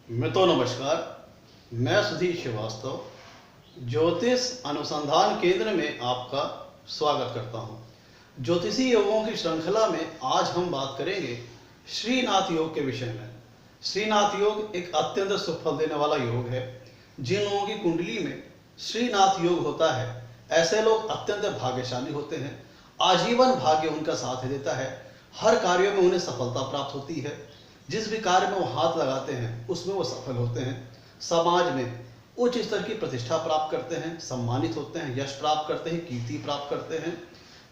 नमस्कार। मैं सुधीर श्रीवास्तव ज्योतिष अनुसंधान केंद्र में आपका स्वागत करता हूं। ज्योतिषी योगों की श्रृंखला में आज हम बात करेंगे श्रीनाथ योग के विषय में। श्रीनाथ योग एक अत्यंत सुफल देने वाला योग है। जिन लोगों की कुंडली में श्रीनाथ योग होता है, ऐसे लोग अत्यंत भाग्यशाली होते हैं। आजीवन भाग्य उनका साथ देता है। हर कार्यों में उन्हें सफलता प्राप्त होती है। जिस भी कार्य में वो हाथ लगाते हैं उसमें वो सफल होते हैं। समाज में उच्च स्तर की प्रतिष्ठा प्राप्त करते हैं, सम्मानित होते हैं, यश प्राप्त करते हैं, कीर्ति प्राप्त करते हैं।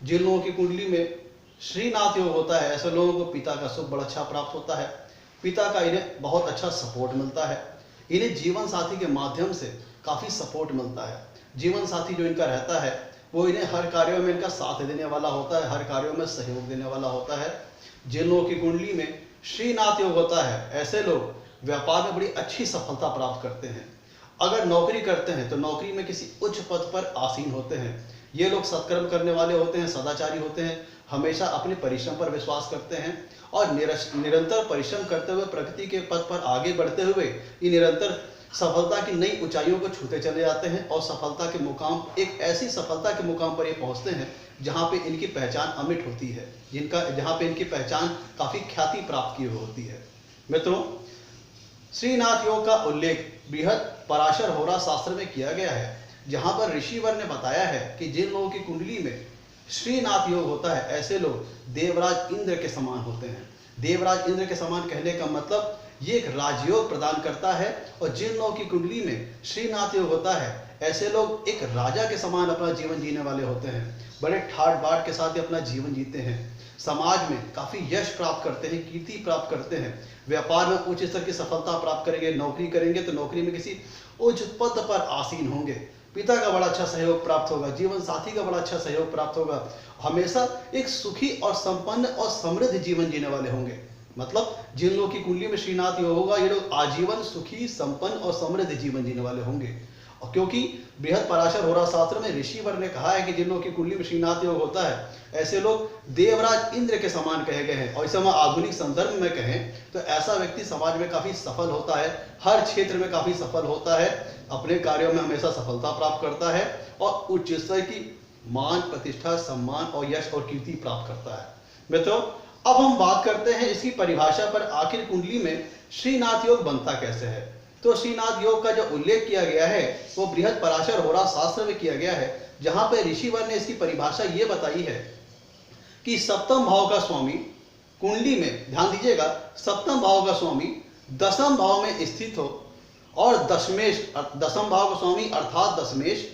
जिन लोगों की कुंडली में श्रीनाथ योग होता है, ऐसे लोगों को पिता का सुख बड़ा अच्छा प्राप्त होता है। पिता का इन्हें बहुत अच्छा सपोर्ट मिलता है। इन्हें जीवन साथी के माध्यम से काफ़ी सपोर्ट मिलता है। जीवन साथी जो इनका रहता है वो इन्हें हर कार्यों में इनका साथ देने वाला होता है, हर कार्यों में सहयोग देने वाला होता है। जिन लोगों की कुंडली में श्रीनाथ योग होता है, ऐसे लोग व्यापार में बड़ी अच्छी सफलता प्राप्त करते हैं। अगर नौकरी करते हैं तो नौकरी में किसी उच्च पद पर आसीन होते हैं। ये लोग सत्कर्म करने वाले होते हैं, सदाचारी होते हैं, हमेशा अपने परिश्रम पर विश्वास करते हैं और निरंतर परिश्रम करते हुए प्रगति के पथ पर आगे बढ़ते हुए ये निरंतर सफलता की नई ऊंचाइयों को छूते चले जाते हैं और सफलता के मुकाम, एक ऐसी सफलता के मुकाम पर ये पहुंचते हैं जहां पे इनकी पहचान अमिट होती है, जहां पे इनकी पहचान काफी ख्याति प्राप्त की होती है। मित्रों, श्रीनाथ योग का उल्लेख बृहद पराशर होरा शास्त्र में किया गया है, जहां पर ऋषिवर ने बताया है कि जिन लोगों की कुंडली में श्रीनाथ योग होता है, ऐसे लोग देवराज इंद्र के समान होते हैं। देवराज इंद्र के समान कहने का मतलब ये एक राजयोग प्रदान करता है। और जिन लोगों की कुंडली में श्रीनाथ योग होता है, ऐसे लोग एक राजा के समान अपना जीवन जीने वाले होते हैं। बड़े ठाट बाट के साथ ही अपना जीवन जीते हैं। समाज में काफी यश प्राप्त करते हैं, कीर्ति प्राप्त करते हैं। व्यापार में उच्च स्तर की सफलता प्राप्त करेंगे। नौकरी करेंगे तो नौकरी में किसी उच्च पद पर आसीन होंगे। पिता का बड़ा अच्छा सहयोग प्राप्त होगा, जीवन साथी का बड़ा अच्छा सहयोग प्राप्त होगा। हमेशा एक सुखी और संपन्न और समृद्ध जीवन जीने वाले होंगे। मतलब जिन लोगों की कुंडली में श्रीनाथ योग होगा, ये लोग आजीवन सुखी, संपन्न और समृद्ध जीवन जीने वाले होंगे। और क्योंकि बृहद पराशर होरा शास्त्र में ऋषिवर ने कहा है कि जिन लोगों की कुंडली में श्रीनाथ योग होता है, ऐसे लोग देवराज इंद्र के समान कहे गए हैं। और इसे हम आधुनिक संदर्भ में कहें तो ऐसा व्यक्ति समाज में काफी सफल होता है, हर क्षेत्र में काफी सफल होता है, अपने कार्यों में हमेशा सफलता प्राप्त करता है और उच्च स्तर की मान, प्रतिष्ठा, सम्मान और यश और कीर्ति प्राप्त करता है। मित्रों, अब हम बात करते हैं इसकी परिभाषा पर। आखिर कुंडली में श्रीनाथ योग बनता कैसे है? तो श्रीनाथ योग का जो उल्लेख किया गया है वो बृहद पराशर होरा शास्त्र में किया गया है, जहां पर ऋषिवर ने इसकी परिभाषा ये बताई है कि सप्तम भाव का स्वामी कुंडली में, ध्यान दीजिएगा, सप्तम भाव का स्वामी दसम भाव में स्थित हो और दसम भाव का स्वामी अर्थात दशमेश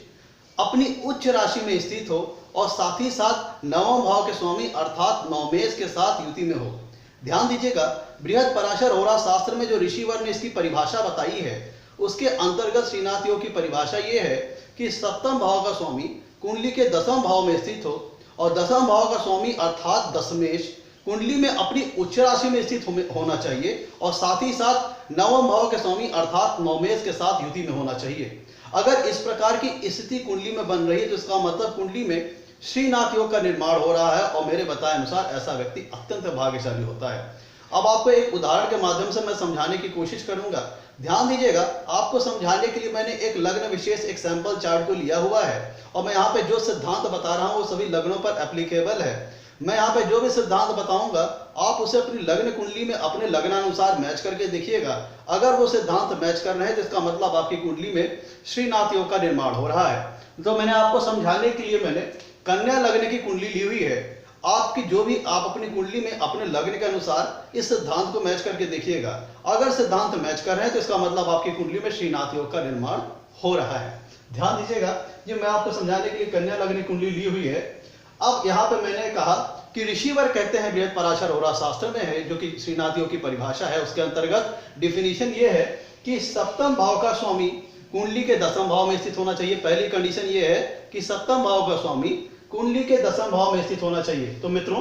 अपनी उच्च राशि में स्थित हो और साथ ही साथ नवम भाव के स्वामी अर्थात नवमेश के साथ युति में हो। ध्यान दीजिएगा, बृहद पराशर होरा शास्त्र में जो ऋषिवर ने इसकी परिभाषा बताई है, उसके अंतर्गत श्रीनाथ योग की परिभाषा ये है कि सप्तम भाव का स्वामी कुंडली के दसम भाव में स्थित हो और दसम भाव का स्वामी अर्थात दशमेश कुंडली में अपनी उच्च राशि में स्थित होना चाहिए और साथ ही साथ नवम भाव के स्वामी अर्थात नवमेश के साथ युति में होना चाहिए। अगर इस प्रकार की स्थिति कुंडली में बन रही है तो इसका मतलब कुंडली में श्रीनाथ योग का निर्माण हो रहा है और मेरे बताए अनुसार ऐसा व्यक्ति अत्यंत भाग्यशाली होता है। अब आपको एक उदाहरण के माध्यम से मैं समझाने की कोशिश करूंगा। ध्यान दीजिएगा, आपको समझाने के लिए मैंने एक लग्न विशेष एक सैंपल चार्ट को लिया हुआ है और मैं यहाँ पे जो सिद्धांत बता रहा हूँ वो सभी लग्नों पर एप्लीकेबल है। मैं यहाँ पे जो भी सिद्धांत बताऊंगा आप उसे अपनी लग्न कुंडली में अपने लग्नानुसार मैच करके देखिएगा। अगर वो सिद्धांत मैच कर रहे हैं तो इसका मतलब आपकी कुंडली में श्रीनाथ योग का निर्माण हो रहा है। तो मैंने आपको समझाने के लिए मैंने कन्या लग्न की कुंडली ली हुई है। आपकी जो भी आप अपनी कुंडली में अपने लग्न के अनुसार इस सिद्धांत को मैच करके देखिएगा। अगर सिद्धांत मैच कर रहे हैं तो इसका मतलब आपकी कुंडली में श्रीनाथ योग का निर्माण हो रहा है। ध्यान दीजिएगा, ये मैं आपको समझाने के लिए कन्या लग्न की कुंडली ली हुई है। अब यहाँ पे मैंने कहा कि ऋषिवर कहते हैं, बृहद पराशर होरा शास्त्र में है जो कि श्रीनाथ योग की परिभाषा है, उसके अंतर्गत डिफिनीशन ये है कि सप्तम भाव का स्वामी कुंडली के दसम भाव में स्थित होना चाहिए। पहली कंडीशन ये है कि सप्तम भाव का स्वामी कुंडली के दसम भाव में स्थित होना चाहिए। तो मित्रों,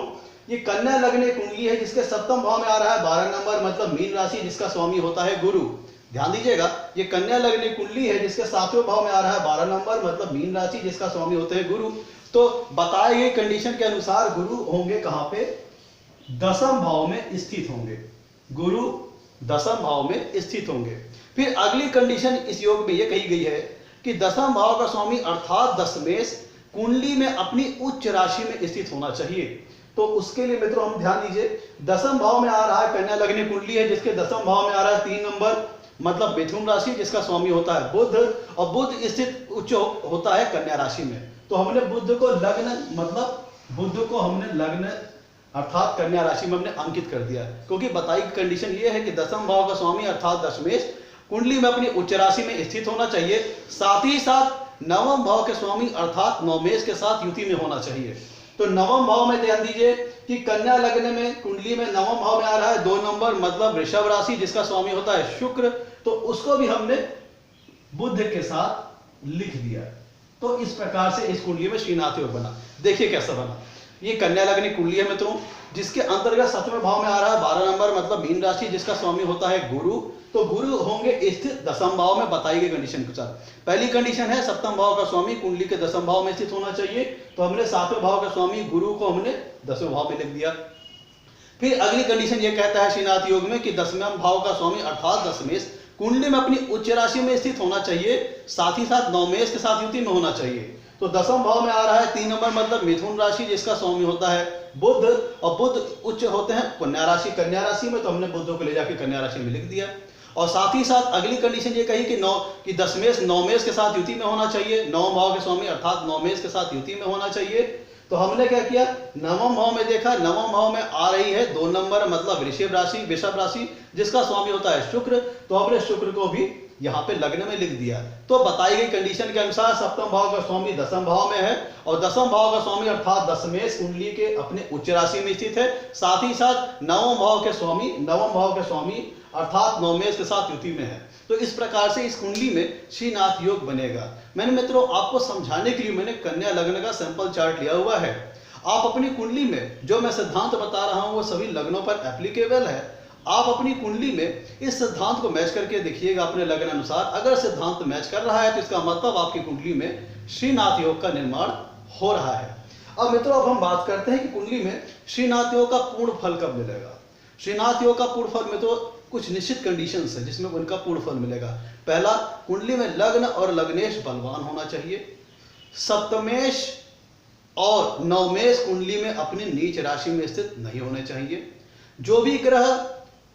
ये कन्या लग्न कुंडली है जिसके सप्तम भाव में आ रहा है 12 नंबर, मतलब मीन राशि, जिसका स्वामी होता है गुरु। ध्यान दीजिएगा, ये कन्या लग्न कुंडली है जिसके 7वें भाव में आ रहा है 12 नंबर, मतलब मीन राशि, जिसका स्वामी होते हैं गुरु। तो बताए गए कंडीशन के अनुसार गुरु होंगे कहां पे? दसम भाव में स्थित होंगे। गुरु दसम भाव में स्थित होंगे। फिर अगली कंडीशन इस योग में यह कही गई है कि दसम भाव का स्वामी अर्थात दशमेश कुंडली में अपनी उच्च राशि में स्थित होना चाहिए। तो उसके लिए मित्रों हम ध्यान दीजिए, दसम भाव में आ रहा है कन्या लग्न कुंडली है जिसके दसम भाव में आ रहा है 3 नंबर मतलब मिथुन राशि जिसका स्वामी होता है बुध, और बुध स्थित उच्च होता है कन्या राशि में। तो हमने बुध को लग्न मतलब बुध को हमने लग्न अर्थात कन्या राशि में हमने अंकित कर दिया, क्योंकि बताई कंडीशन ये है कि दसम भाव का स्वामी अर्थात दशमेश कुंडली में अपनी उच्च राशि में स्थित होना चाहिए, साथ ही साथ नवम भाव के स्वामी अर्थात नवमेश के साथ युति में होना चाहिए। तो नवम भाव में ध्यान दीजिए कि कन्या लग्न में कुंडली में नवम भाव में आ रहा है 2 नंबर मतलब वृषभ राशि जिसका स्वामी होता है शुक्र, तो उसको भी हमने बुध के साथ लिख दिया। तो इस प्रकार से इस कुंडली में श्रीनाथ योग बना। देखिए कैसा बना, ये कन्या लग्न कुंडली है मित्रों जिसके अंतर्गत 7वें भाव में आ रहा है 12 नंबर मतलब मीन राशि जिसका स्वामी होता है गुरु। तो गुरु होंगे स्थित दसम भाव में बताई गई कंडीशन के अनुसार। पहली कंडीशन है सप्तम भाव का स्वामी कुंडली के दसम भाव में स्थित होना चाहिए, तो हमने 7वें भाव का स्वामी गुरु को हमने 10वें भाव में लिख दिया। फिर अगली कंडीशन ये कहता है श्रीनाथ योग में कि 10वें भाव का स्वामी अर्थात दशमेश कुंडली में अपनी उच्च राशि में स्थित होना चाहिए, साथ ही साथ नवमेश के साथ युति में होना चाहिए। तो दसम भाव में आ रहा है 3 नंबर मतलब मिथुन राशि जिसका स्वामी होता है बुध, और बुध उच्च होते हैं कन्या राशि में, तो हमने बुध को ले जाकर कन्या राशि में लिख दिया। और साथ ही साथ अगली कंडीशन ये कही कि दशमेश नवमेश के साथ युति में होना चाहिए, नवम भाव के स्वामी अर्थात नवमेश के साथ युति में होना चाहिए। तो हमने क्या किया, नवम भाव में देखा, नवम भाव में आ रही है 2 नंबर मतलब वृषभ राशि जिसका स्वामी होता है शुक्र, तो हमने शुक्र को भी यहाँ पे लग्न में लिख दिया। तो बताई गई कंडीशन के अनुसार सप्तम भाव का स्वामी दसम भाव में है और दसम भाव का स्वामी अर्थात दशमेश कुंडली के अपने उच्च राशि में स्थित है, साथ ही साथ नवम भाव के स्वामी अर्थात नवमेश के साथ युति में है। तो इस प्रकार से इस कुंडली में श्रीनाथ योग बनेगा। मैंने मित्रों आपको समझाने के लिए मैंने कन्या लग्न का सैंपल चार्ट लिया हुआ है। आप अपनी कुंडली में जो मैं सिद्धांत बता रहा हूं वो सभी लग्नों पर एप्लीकेबल है। आप अपनी कुंडली में इस सिद्धांत को मैच करके देखिएगा अपने लग्न अनुसार। अगर सिद्धांत मैच कर रहा है तो इसका मतलब आपकी कुंडली में श्रीनाथ योग का निर्माण हो रहा है। अब मित्रों अब हम बात करते हैं कि कुंडली में श्रीनाथ योग का पूर्ण फल कब मिलेगा। श्रीनाथ योग का पूर्ण फल मित्रों कुछ निश्चित कंडीशंस है जिसमें उनका पूर्ण फल मिलेगा। पहला, कुंडली में लग्न और लग्नेश बलवान होना चाहिए। सप्तमेश और नवमेश कुंडली में अपनी नीच राशि में स्थित नहीं होने चाहिए। जो भी ग्रह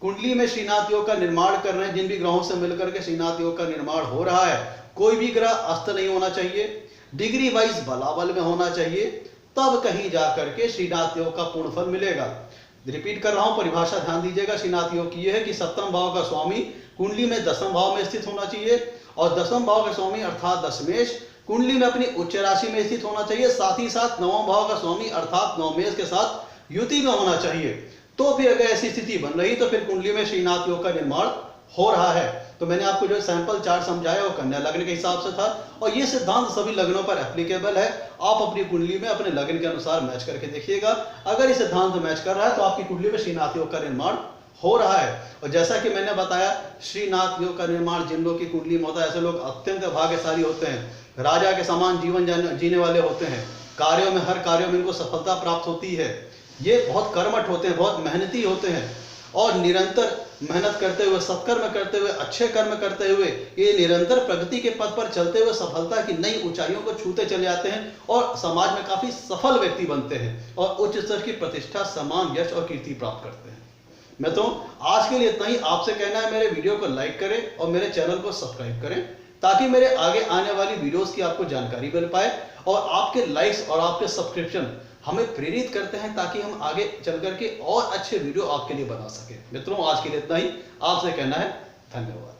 कुंडली में श्रीनाथ योग का निर्माण कर रहे हैं, जिन भी ग्रहों से मिलकर के श्रीनाथ योग का निर्माण हो रहा है, कोई भी ग्रह अस्त नहीं होना चाहिए, डिग्री वाइज बलाबल में होना चाहिए, तब कहीं जाकर के श्रीनाथ योग का पूर्ण फल मिलेगा। रिपीट कर रहा हूं, परिभाषा ध्यान दीजिएगा। श्रीनाथ योग की यह है कि सप्तम भाव का स्वामी कुंडली में दसम भाव में स्थित होना चाहिए और दसम भाव का स्वामी अर्थात दशमेश कुंडली में अपनी उच्च राशि में स्थित होना चाहिए, साथ ही साथ नवम भाव का स्वामी अर्थात नवमेश के साथ युति में होना चाहिए। तो फिर अगर ऐसी स्थिति बन रही तो फिर कुंडली में श्रीनाथ योग का निर्माण हो रहा है। तो मैंने आपको जो सैंपल चार्ट समझाया वो कन्या लग्न के हिसाब से था और ये सिद्धांत सभी लग्नों पर एप्लीकेबल है। आप अपनी कुंडली में अपने लग्न के अनुसार मैच करके देखिएगा। अगर ये सिद्धांत मैच कर रहा है तो आपकी कुंडली में श्रीनाथ योग का निर्माण हो रहा है। और जैसा कि मैंने बताया, श्रीनाथ योग का निर्माण जिन लोग की कुंडली में होता है ऐसे लोग अत्यंत भाग्यशाली होते हैं, राजा के समान जीवन जीने वाले होते हैं, कार्यों में हर कार्यों में इनको सफलता प्राप्त होती है। ये बहुत कर्मठ होते हैं, बहुत मेहनती होते हैं और निरंतर मेहनत करते हुए, सत्कर्म करते हुए, अच्छे कर्म करते हुए ये निरंतर प्रगति के पथ पर चलते हुए सफलता की नई ऊंचाइयों को छूते चले जाते हैं और समाज में काफी सफल व्यक्ति बनते हैं और उच्च स्तर की प्रतिष्ठा, सम्मान, यश और कीर्ति प्राप्त करते हैं। मैं तो आज के लिए इतना ही। आपसे कहना है मेरे वीडियो को लाइक करें और मेरे चैनल को सब्सक्राइब करें ताकि मेरे आगे आने वाली वीडियोस की आपको जानकारी मिल पाए और आपके लाइक्स और आपके सब्सक्रिप्शन हमें प्रेरित करते हैं ताकि हम आगे चल करके और अच्छे वीडियो आपके लिए बना सकें। मित्रों आज के लिए इतना ही। आपसे कहना है धन्यवाद।